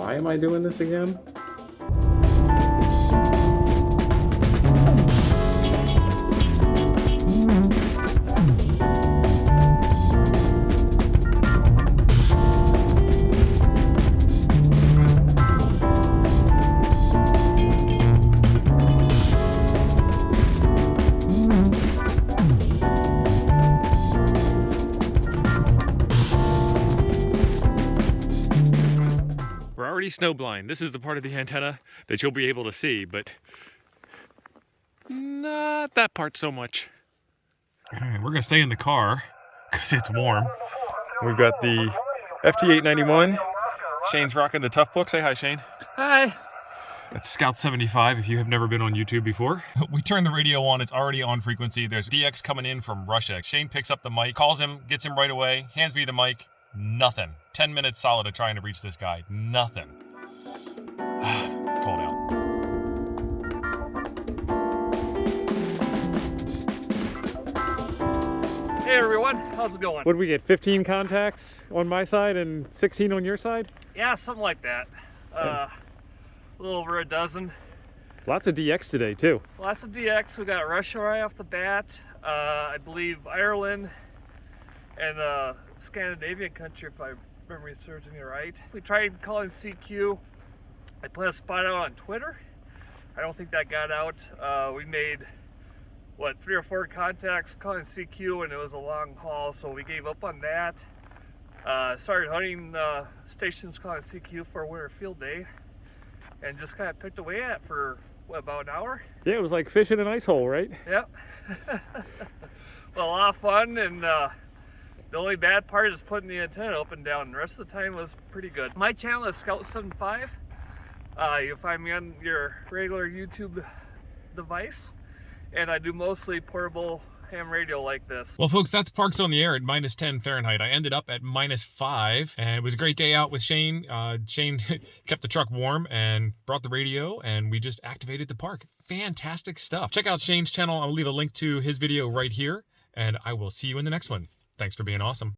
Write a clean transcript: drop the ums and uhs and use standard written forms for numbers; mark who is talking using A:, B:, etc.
A: Why am I doing this again?
B: We're already snowblind. This is the part of the antenna that you'll be able to see, but not that part so much. All right, we're gonna stay in the car because it's warm. We've got the FT891. Shane's rocking the Tough Book. Say hi, Shane.
C: Hi.
B: That's Scout 75 if you have never been on YouTube before. We turn the radio on, it's already on frequency. There's DX coming in from Russia. Shane picks up the mic, calls him, gets him right away, hands me the mic. Nothing. 10 minutes solid of trying to reach this guy. Nothing. It's cold out.
C: Hey everyone, how's it going?
A: What did we get, 15 contacts on my side and 16 on your side?
C: Yeah, something like that. A little over a dozen.
A: Lots of DX today too.
C: Lots of DX. We got Russia right off the bat. I believe Ireland and Scandinavian country, if my memory serves me right. We tried calling CQ. I put a spot out on Twitter. I don't think that got out. We made, what, 3 or 4 contacts calling CQ, and it was a long haul, so we gave up on that. Started hunting stations calling CQ for a winter field day, and just kind of picked away at it for, what, about an hour?
A: Yeah, it was like fishing an ice hole, right?
C: Yep. Well, a lot of fun, and the only bad part is putting the antenna up and down. The rest of the time was pretty good. My channel is Scout75. You'll find me on your regular YouTube device, and I do mostly portable ham radio like this.
B: Well, folks, that's Parks on the Air at -10 Fahrenheit. I ended up at -5, and it was a great day out with Shane. Shane kept the truck warm and brought the radio, and we just activated the park. Fantastic stuff. Check out Shane's channel. I'll leave a link to his video right here, and I will see you in the next one. Thanks for being awesome.